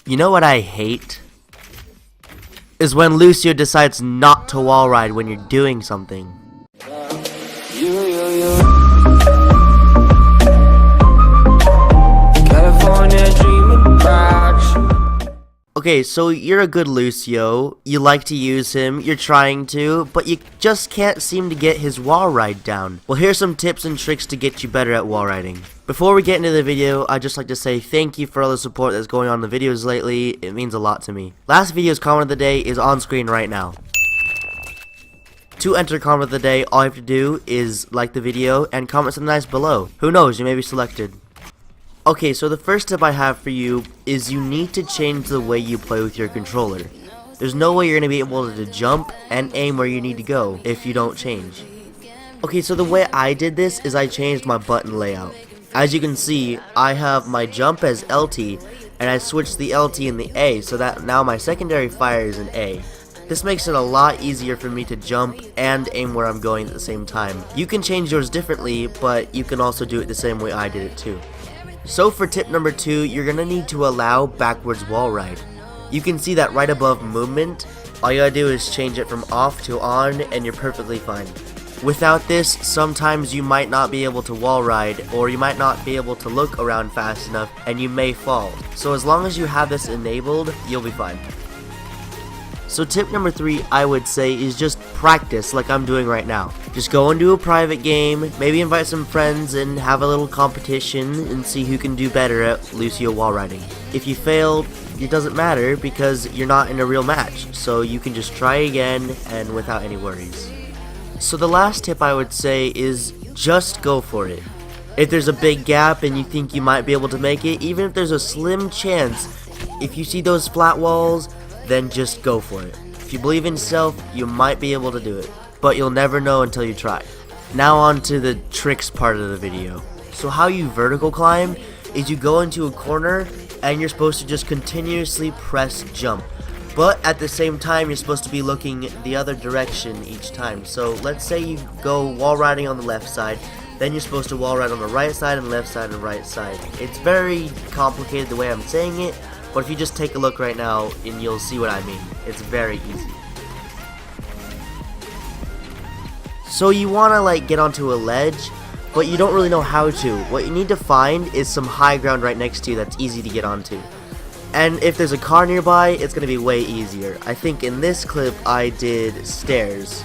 You know what I hate? Is when Lucio decides not to wall ride when you're doing something. Okay, so you're a good Lucio, you like to use him, you're trying to, but you just can't seem to get his wall ride down. Well, here's some tips and tricks to get you better at wall riding. Before we get into the video, I'd just like to say thank you for all the support that's going on in the videos lately. It means a lot to me. Last video's comment of the day is on screen right now. To enter comment of the day, all you have to do is like the video and comment something nice below. Who knows, you may be selected. Okay, so the first tip I have for you is you need to change the way you play with your controller. There's no way you're going to be able to jump and aim where you need to go if you don't change. Okay, so the way I did this is I changed my button layout. As you can see, I have my jump as LT, and I switched the LT and the A so that now my secondary fire is an A. This makes it a lot easier for me to jump and aim where I'm going at the same time. You can change yours differently, but you can also do it the same way I did it too. So for tip number 2, you're going to need to allow backwards wall ride. You can see that right above movement. All you gotta do is change it from off to on and you're perfectly fine. Without this, sometimes you might not be able to wall ride, or you might not be able to look around fast enough and you may fall. So as long as you have this enabled, you'll be fine. So tip number 3 I would say is just practice like I'm doing right now. Just go into a private game, maybe invite some friends and have a little competition and see who can do better at Lucio wall riding. If you fail, it doesn't matter because you're not in a real match, so you can just try again and without any worries. So the last tip I would say is just go for it. If there's a big gap and you think you might be able to make it, even if there's a slim chance, if you see those flat walls, then just go for it. If you believe in yourself, you might be able to do it, but you'll never know until you try. Now on to the tricks part of the video. So how you vertical climb is you go into a corner and you're supposed to just continuously press jump. But at the same time, you're supposed to be looking the other direction each time. So let's say you go wall riding on the left side, then you're supposed to wall ride on the right side and left side and right side. It's very complicated the way I'm saying it, but if you just take a look right now and you'll see what I mean. It's very easy. So you want to get onto a ledge, but you don't really know how to. What you need to find is some high ground right next to you that's easy to get onto. And if there's a car nearby, it's going to be way easier. I think in this clip I did stairs.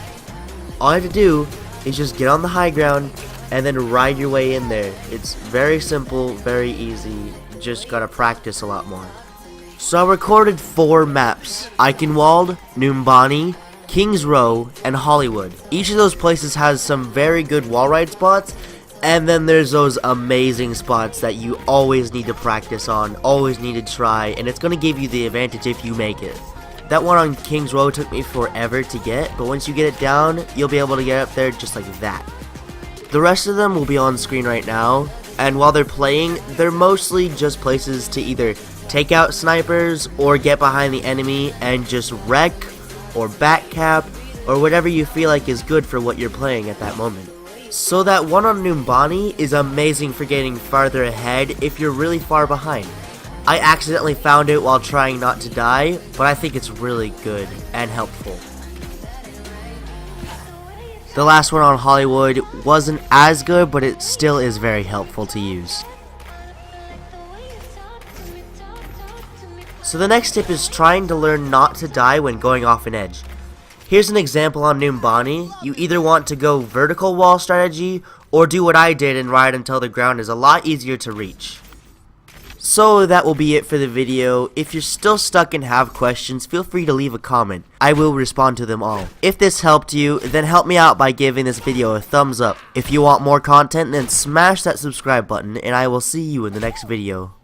All I have to do is just get on the high ground and then ride your way in there. It's very simple, very easy. You just gotta practice a lot more. So I recorded 4 maps: Eichenwald, Numbani, Kings Row, and Hollywood. Each of those places has some very good wall ride spots, and then there's those amazing spots that you always need to practice on, always need to try, and it's gonna give you the advantage if you make it. That one on Kings Row took me forever to get, but once you get it down, you'll be able to get up there just like that. The rest of them will be on screen right now, and while they're playing, they're mostly just places to either take out snipers or get behind the enemy and just wreck or backcap or whatever you feel like is good for what you're playing at that moment. So that one on Numbani is amazing for getting farther ahead if you're really far behind. I accidentally found it while trying not to die, but I think it's really good and helpful. The last one on Hollywood wasn't as good, but it still is very helpful to use. So the next tip is trying to learn not to die when going off an edge. Here's an example on Numbani. You either want to go vertical wall strategy or do what I did and ride until the ground is a lot easier to reach. So that will be it for the video. If you're still stuck and have questions, feel free to leave a comment. I will respond to them all. If this helped you, then help me out by giving this video a thumbs up. If you want more content, then smash that subscribe button and I will see you in the next video.